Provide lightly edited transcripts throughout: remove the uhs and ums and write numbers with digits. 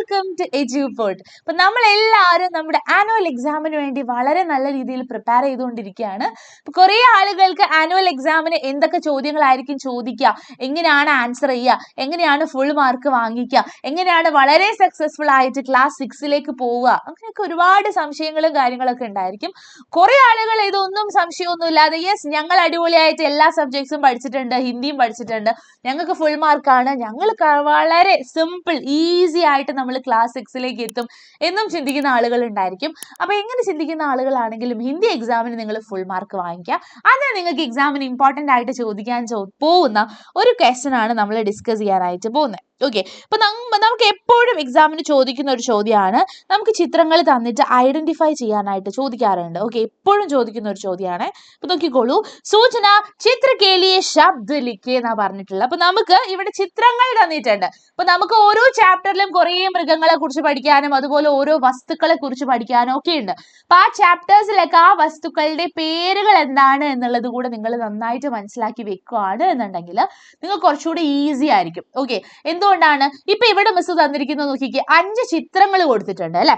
Welcome to Eduport. അപ്പൊ നമ്മളെല്ലാവരും നമ്മുടെ ആനുവൽ എക്സാമിന് വേണ്ടി വളരെ നല്ല രീതിയിൽ പ്രിപ്പയർ ചെയ്തുകൊണ്ടിരിക്കുകയാണ്. അപ്പൊ കുറെ ആളുകൾക്ക് ആനുവൽ എക്സാമിന് എന്തൊക്കെ ചോദ്യങ്ങളായിരിക്കും ചോദിക്കുക, എങ്ങനെയാണ് ആൻസർ ചെയ്യുക, എങ്ങനെയാണ് ഫുൾ മാർക്ക് വാങ്ങിക്കുക, എങ്ങനെയാണ് വളരെ സക്സസ്ഫുൾ ആയിട്ട് ക്ലാസ് 6ലേക്ക് പോവുക, അങ്ങനെയൊക്കെ ഒരുപാട് സംശയങ്ങളും കാര്യങ്ങളൊക്കെ ഉണ്ടായിരിക്കും. കുറെ ആളുകൾ ഇതൊന്നും സംശയമൊന്നും ഇല്ലാതെ യെസ് ഞങ്ങൾ അടിപൊളിയായിട്ട് എല്ലാ സബ്ജക്ട്സും പഠിച്ചിട്ടുണ്ട്, ഹിന്ദിയും പഠിച്ചിട്ടുണ്ട്, ഞങ്ങൾക്ക് ഫുൾ മാർക്കാണ്, ഞങ്ങൾ വളരെ സിമ്പിൾ ഈസി ആയിട്ട് നമ്മൾ ക്ലാസ് 6ലേക്ക് എത്തും എന്നും ചിന്തിക്കുന്ന ആളുകൾ ഉണ്ടായിരിക്കും. അപ്പൊ എങ്ങനെ ചിന്തിക്കുന്ന ആളുകളാണെങ്കിലും ഹിന്ദി എക്സാമിന് നിങ്ങൾ ഫുൾ മാർക്ക് വാങ്ങിക്കുക. അത് നിങ്ങൾക്ക് എക്സാമിന് ഇമ്പോർട്ടന്റ് ആയിട്ട് ചോദിക്കാൻ പോകുന്ന ഒരു ക്വസ്റ്റ്യൻ ആണ് നമ്മൾ ഡിസ്കസ് ചെയ്യാനായിട്ട് പോകുന്നത്. ഓക്കെ, അപ്പൊ നമുക്ക് എപ്പോഴും എക്സാമിന് ചോദിക്കുന്ന ഒരു ചോദ്യമാണ്, നമുക്ക് ചിത്രങ്ങൾ തന്നിട്ട് ഐഡന്റിഫൈ ചെയ്യാനായിട്ട് ചോദിക്കാറുണ്ട്. ഓക്കെ, എപ്പോഴും ചോദിക്കുന്ന ഒരു ചോദ്യമാണ്. അപ്പൊ നോക്കിക്കോളൂ, സൂചന ചിത്ര കേലിയെ ശബ്ദ ലിഖേ എന്നാ പറഞ്ഞിട്ടുള്ളത്. അപ്പൊ നമുക്ക് ഇവിടെ ചിത്രങ്ങൾ തന്നിട്ടുണ്ട്. അപ്പൊ നമുക്ക് ഓരോ ചാപ്റ്ററിലും കുറെ മൃഗങ്ങളെ കുറിച്ച് പഠിക്കാനും അതുപോലെ ഓരോ വസ്തുക്കളെ കുറിച്ച് പഠിക്കാനും ഒക്കെ ഉണ്ട്. അപ്പൊ ആ ചാപ്റ്റേഴ്സിലൊക്കെ ആ വസ്തുക്കളുടെ പേരുകൾ എന്താണ് എന്നുള്ളത് കൂടെ നിങ്ങൾ നന്നായിട്ട് മനസ്സിലാക്കി വെക്കുകയാണ് എന്നുണ്ടെങ്കിൽ നിങ്ങൾക്ക് കുറച്ചുകൂടി ഈസി ആയിരിക്കും. ഓക്കെ, എന്തുകൊണ്ടാണ് ഇപ്പൊ ഇവിടെ മിസ് തന്നിരിക്കുന്നത് നോക്കിക്കേ, 5 ചിത്രങ്ങൾ കൊടുത്തിട്ടുണ്ട് അല്ലെ.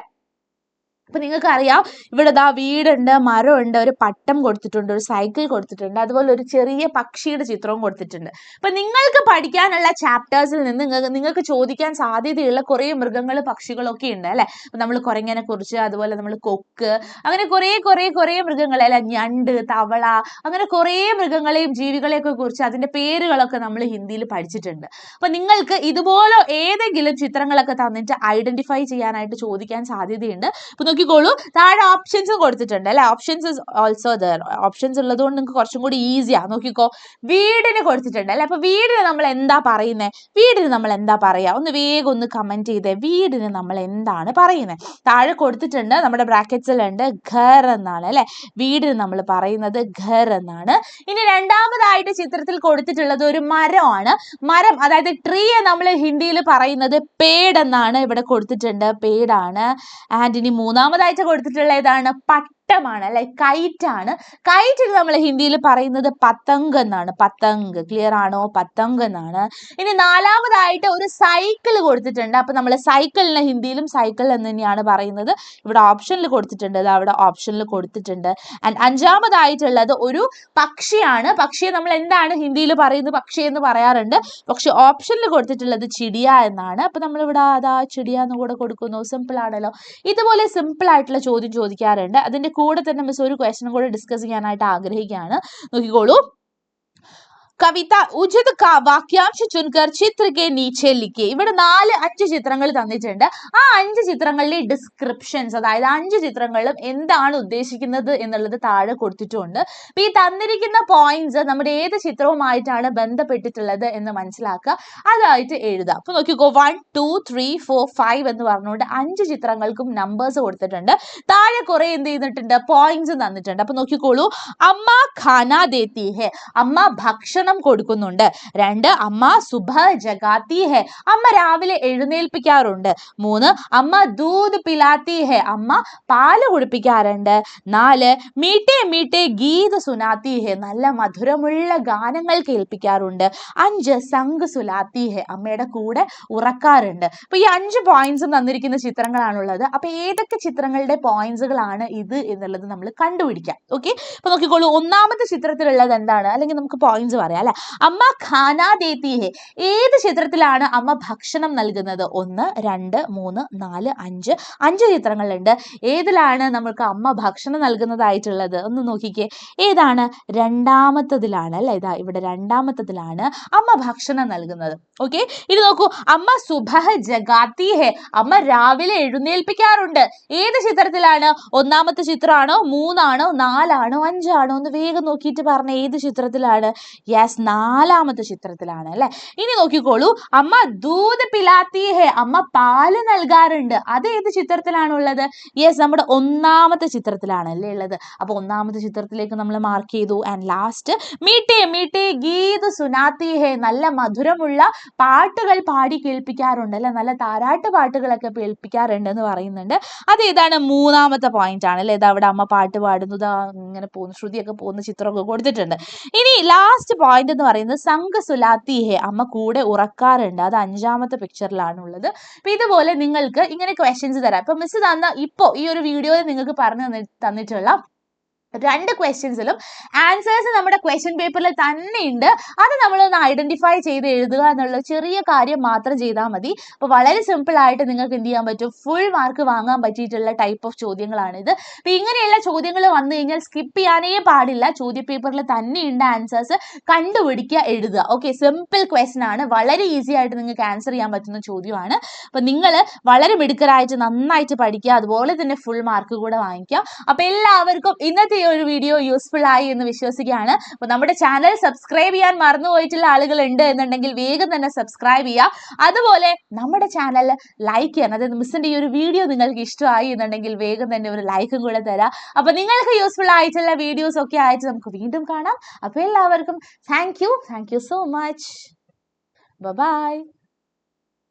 അപ്പൊ നിങ്ങൾക്ക് അറിയാം ഇവിടെ ദാ വീടുണ്ട്, മരമുണ്ട്, ഒരു പട്ടം കൊടുത്തിട്ടുണ്ട്, ഒരു സൈക്കിൾ കൊടുത്തിട്ടുണ്ട്, അതുപോലെ ഒരു ചെറിയ പക്ഷിയുടെ ചിത്രവും കൊടുത്തിട്ടുണ്ട്. അപ്പൊ നിങ്ങൾക്ക് പഠിക്കാനുള്ള ചാപ്റ്റേഴ്സിൽ നിന്ന് നിങ്ങൾക്ക് ചോദിക്കാൻ സാധ്യതയുള്ള കുറെ മൃഗങ്ങൾ പക്ഷികളൊക്കെ ഉണ്ട് അല്ലെ. അപ്പൊ നമ്മൾ കുരങ്ങനെ കുറിച്ച്, അതുപോലെ നമ്മൾ കൊക്ക്, അങ്ങനെ കുറെ മൃഗങ്ങളെ അല്ലെ, ഞണ്ട്, തവള, അങ്ങനെ കുറെ മൃഗങ്ങളെയും ജീവികളെയൊക്കെ കുറിച്ച് അതിന്റെ പേരുകളൊക്കെ നമ്മൾ ഹിന്ദിയിൽ പഠിച്ചിട്ടുണ്ട്. അപ്പൊ നിങ്ങൾക്ക് ഇതുപോലെ ഏതെങ്കിലും ചിത്രങ്ങളൊക്കെ തന്നിട്ട് ഐഡന്റിഫൈ ചെയ്യാനായിട്ട് ചോദിക്കാൻ സാധ്യതയുണ്ട്. അപ്പൊ നോക്കിക്കോളൂ, താഴെ ഓപ്ഷൻസും കൊടുത്തിട്ടുണ്ട് അല്ലെ. Options also there. ഓപ്ഷൻസ് ഉള്ളത് കൊണ്ട് നിങ്ങൾക്ക് കുറച്ചും കൂടി ഈസിയാ. നോക്കിക്കോ, വീടിന് കൊടുത്തിട്ടുണ്ട് അല്ലെ. അപ്പൊ വീടിന് നമ്മൾ എന്താ പറയുന്നത്, വീടിന് നമ്മൾ എന്താ പറയാ, ഒന്ന് വേഗം ഒന്ന് കമന്റ് ചെയ്തേ, വീടിന് നമ്മൾ എന്താണ് പറയുന്നത്. താഴെ കൊടുത്തിട്ടുണ്ട്, നമ്മുടെ ബ്രാക്കറ്റ്സിലുണ്ട്, ഘർ എന്നാണ് അല്ലെ. വീടിന് നമ്മൾ പറയുന്നത് ഘർ എന്നാണ്. ഇനി രണ്ടാമതായിട്ട് ചിത്രത്തിൽ കൊടുത്തിട്ടുള്ളത് ഒരു മരമാണ്. മരം അതായത് ട്രീ നമ്മൾ ഹിന്ദിയിൽ പറയുന്നത് പേട് എന്നാണ് ഇവിടെ കൊടുത്തിട്ടുണ്ട്, പേടാണ്. ആൻഡ് ഇനി മൂന്നാമതായിട്ട് കൊടുത്തിട്ടുള്ള ഏതാണ്, പട്ടമാണ് അല്ലെ, കൈറ്റ് ആണ്. കൈറ്റ് നമ്മൾ ഹിന്ദിയിൽ പറയുന്നത് പതംഗ് എന്നാണ്, പതംഗ്. ക്ലിയർ ആണോ, പതംഗ് എന്നാണ്. ഇനി നാലാമതായിട്ട് ഒരു സൈക്കിൾ കൊടുത്തിട്ടുണ്ട്. അപ്പൊ നമ്മൾ സൈക്കിളിനെ ഹിന്ദിയിലും സൈക്കിൾ എന്ന് തന്നെയാണ് പറയുന്നത്. ഇവിടെ ഓപ്ഷനിൽ കൊടുത്തിട്ടുണ്ട്, അവിടെ ഓപ്ഷനിൽ കൊടുത്തിട്ടുണ്ട്. ആൻഡ് അഞ്ചാമതായിട്ടുള്ളത് ഒരു പക്ഷിയാണ്. പക്ഷിയെ നമ്മൾ എന്താണ് ഹിന്ദിയിൽ പറയുന്നത്, പക്ഷി എന്ന് പറയാറുണ്ട്, പക്ഷെ ഓപ്ഷനിൽ കൊടുത്തിട്ടുള്ളത് ചിടിയ എന്നാണ്. അപ്പൊ നമ്മളിവിടെ അതാ ചിടിയ എന്ന് കൂടെ കൊടുക്കുന്നു. സിമ്പിൾ ആണല്ലോ. ഇതുപോലെ സിമ്പിൾ ആയിട്ടുള്ള ചോദ്യം ചോദിക്കാറുണ്ട്. അതിന്റെ കൂടെ തന്നെ മിസ് ഒരു ക്വസ്റ്റ്യൻ കൂടെ ഡിസ്കസ് ചെയ്യാനായിട്ട് ആഗ്രഹിക്കുകയാണ്. നോക്കിക്കോളൂ, കവിത ഉചിത് വാക്യാംശ ചുൻകർ ചിത്ര കെ നീച്ചെ ലിഖേ. ഇവിടെ 4-5 ചിത്രങ്ങൾ തന്നിട്ടുണ്ട്. ആ 5 ചിത്രങ്ങളിലെ ഡിസ്ക്രിപ്ഷൻസ്, അതായത് 5 ചിത്രങ്ങളിലും എന്താണ് ഉദ്ദേശിക്കുന്നത് എന്നുള്ളത് താഴെ കൊടുത്തിട്ടുണ്ട്. അപ്പൊ ഈ തന്നിരിക്കുന്ന പോയിന്റ്സ് നമ്മുടെ ഏത് ചിത്രവുമായിട്ടാണ് ബന്ധപ്പെട്ടിട്ടുള്ളത് എന്ന് മനസ്സിലാക്കുക, അതായിട്ട് എഴുതുക. അപ്പൊ നോക്കിക്കോ, 1 2 3 4 5 എന്ന് പറഞ്ഞുകൊണ്ട് 5 ചിത്രങ്ങൾക്കും നമ്പേഴ്സ് കൊടുത്തിട്ടുണ്ട്. താഴെ കുറെ എന്ത് ചെയ്തിട്ടുണ്ട്, പോയിന്റ്സ് തന്നിട്ടുണ്ട്. അപ്പൊ നോക്കിക്കോളൂ, അമ്മ ഖാന ദേത്തി ഹെ, അമ്മ ഭക്ഷണം കൊടുക്കുന്നുണ്ട്. 2 അമ്മ സുബഹ ജഗാത്തി ഹെ, അമ്മ രാവിലെ എഴുന്നേൽപ്പിക്കാറുണ്ട്. 3 അമ്മ ദൂത് പിലാത്തി ഹെ, അമ്മ പാല് കുടിപ്പിക്കാറുണ്ട്. 4 മീട്ടെ മീട്ടെ ഗീത് സുനാത്തി ഹെ, നല്ല മധുരമുള്ള ഗാനങ്ങൾ കേൾപ്പിക്കാറുണ്ട്. 5 സംഗ് സുലാത്തി ഹെ, അമ്മയുടെ കൂടെ ഉറക്കാറുണ്ട്. അപ്പൊ ഈ 5 പോയിന്റ്സും തന്നിരിക്കുന്ന ചിത്രങ്ങളാണുള്ളത്. അപ്പൊ ഏതൊക്കെ ചിത്രങ്ങളുടെ പോയിന്റ്സുകളാണ് ഇത് എന്നുള്ളത് നമ്മൾ കണ്ടുപിടിക്കാം. ഓക്കെ, അപ്പൊ നോക്കിക്കോളൂ, ഒന്നാമത്തെ ചിത്രത്തിലുള്ളത് എന്താണ്, അല്ലെങ്കിൽ നമുക്ക് പോയിന്റ്സ് പറയാം അല്ലെ. അമ്മ ഖാന ദേത്തി ഹെ, ഏത് ചിത്രത്തിലാണ് അമ്മ ഭക്ഷണം നൽകുന്നത്? 1 2 3 4 5 5 ചിത്രങ്ങളുണ്ട്. ഏതിലാണ് നമുക്ക് അമ്മ ഭക്ഷണം നൽകുന്നതായിട്ടുള്ളത്? ഒന്ന് നോക്കിക്കേ, ഏതാണ്? രണ്ടാമത്തതിലാണ് അല്ലെ. ഇതാ ഇവിടെ രണ്ടാമത്തതിലാണ് അമ്മ ഭക്ഷണം നൽകുന്നത്. ഓക്കെ, ഇനി നോക്കൂ, അമ്മ സുബഹ ജഗാത്തി ഹെ, അമ്മ രാവിലെ എഴുന്നേൽപ്പിക്കാറുണ്ട്. ഏത് ചിത്രത്തിലാണ്? ഒന്നാമത്തെ ചിത്രമാണോ, 3 ആണോ, 4 ആണോ, 5 ആണോ? ഒന്ന് വേഗം നോക്കിയിട്ട് പറഞ്ഞ ഏത് ചിത്രത്തിലാണ്? യെസ്, 4ാമത്തെ ചിത്രത്തിലാണ് അല്ലെ. ഇനി നോക്കിക്കോളൂ, അമ്മ ദൂത് പിലാത്തി ഹെ, അമ്മ പാല് നൽകാറുണ്ട്. അത് ഏത് ചിത്രത്തിലാണുള്ളത്? യെസ്, നമ്മുടെ 1ാമത്തെ ചിത്രത്തിലാണ് അല്ലേ ഉള്ളത്. അപ്പൊ 1ാമത്തെ ചിത്രത്തിലേക്ക് നമ്മൾ മാർക്ക് ചെയ്തു. ആൻഡ് ലാസ്റ്റ് മീട്ടെ മീട്ടെ ഗീത് സുനാത്തി ഹെ, നല്ല മധുരമുള്ള പാട്ടുകൾ പാടി കേൾപ്പിക്കാറുണ്ട് അല്ലെ, നല്ല താരാട്ട് പാട്ടുകളൊക്കെ കേൾപ്പിക്കാറുണ്ട് എന്ന് പറയുന്നുണ്ട്. അത് ഏതാണ്? 3ാമത്തെ പോയിന്റ് ആണ് അല്ലെ. ഇതാ അവിടെ അമ്മ പാട്ട് പാടുന്നത് ഇങ്ങനെ പോകുന്നു, ശ്രുതിയൊക്കെ പോകുന്ന ചിത്രമൊക്കെ കൊടുത്തിട്ടുണ്ട്. ഇനി ലാസ്റ്റ് പോയിന്റ് എന്ന് പറയുന്നത് സംഘ സുലാത്തി ഹെ, അമ്മ കൂടെ ഉറക്കാറുണ്ട്. അത് 5ാമത്തെ പിക്ചറിലാണുള്ളത്. അപ്പൊ ഇതുപോലെ നിങ്ങൾക്ക് ഇങ്ങനെ ക്വസ്റ്റ്യൻസ് തരാം. ഇപ്പൊ മിസ് ഇപ്പോ ഈ ഒരു വീഡിയോയിൽ നിങ്ങൾക്ക് പറഞ്ഞു തന്നിട്ടുള്ള 2 ക്വസ്റ്റ്യൻസിലും ആൻസേഴ്സ് നമ്മുടെ ക്വസ്റ്റ്യൻ പേപ്പറിൽ തന്നെ ഉണ്ട്. അത് നമ്മളൊന്ന് ഐഡന്റിഫൈ ചെയ്ത് എഴുതുക എന്നുള്ള ചെറിയ കാര്യം മാത്രം ചെയ്താൽ മതി. അപ്പോൾ വളരെ സിമ്പിൾ ആയിട്ട് നിങ്ങൾക്ക് എന്ത് ചെയ്യാൻ പറ്റും, ഫുൾ മാർക്ക് വാങ്ങാൻ പറ്റിയിട്ടുള്ള ടൈപ്പ് ഓഫ് ചോദ്യങ്ങളാണിത്. അപ്പോൾ ഇങ്ങനെയുള്ള ചോദ്യങ്ങൾ വന്നു കഴിഞ്ഞാൽ സ്കിപ്പ് ചെയ്യാനേ പാടില്ല. ചോദ്യ പേപ്പറിൽ തന്നെ ഉണ്ട് ആൻസേഴ്സ്, കണ്ടുപിടിക്കുക, എഴുതുക. ഓക്കെ, സിമ്പിൾ ക്വസ്റ്റ്യൻ ആണ്, വളരെ ഈസി ആയിട്ട് നിങ്ങൾക്ക് ആൻസർ ചെയ്യാൻ പറ്റുന്ന ചോദ്യമാണ്. അപ്പോൾ നിങ്ങൾ വളരെ മിടുക്കരായിട്ട് നന്നായിട്ട് പഠിക്കുക, അതുപോലെ തന്നെ ഫുൾ മാർക്ക് കൂടെ വാങ്ങിക്കുക. അപ്പോൾ എല്ലാവർക്കും ഇന്നത്തെ ഒരു വീഡിയോ യൂസ്ഫുൾ ആയി എന്ന് വിശ്വസിക്കുകയാണ്. അപ്പോൾ നമ്മുടെ ചാനൽ സബ്സ്ക്രൈബ് ചെയ്യാൻ മറന്നുപോയിട്ടുള്ള ആളുകൾ ഉണ്ട് എന്നുണ്ടെങ്കിൽ വേഗം തന്നെ സബ്സ്ക്രൈബ് ചെയ്യുക. അതുപോലെ നമ്മുടെ ചാനൽ ലൈക്ക് ചെയ്യണം. അതായത് മിസ്സിന്റെ ഈ ഒരു വീഡിയോ നിങ്ങൾക്ക് ഇഷ്ടമായി എന്നുണ്ടെങ്കിൽ വേഗം തന്നെ ഒരു ലൈക്കും കൂടെ തരാം. അപ്പോൾ നിങ്ങൾക്ക് യൂസ്ഫുൾ ആയിട്ടുള്ള വീഡിയോസ് ഒക്കെ ആയിട്ട് നമുക്ക് വീണ്ടും കാണാം. അപ്പോൾ എല്ലാവർക്കും thank you so much. By.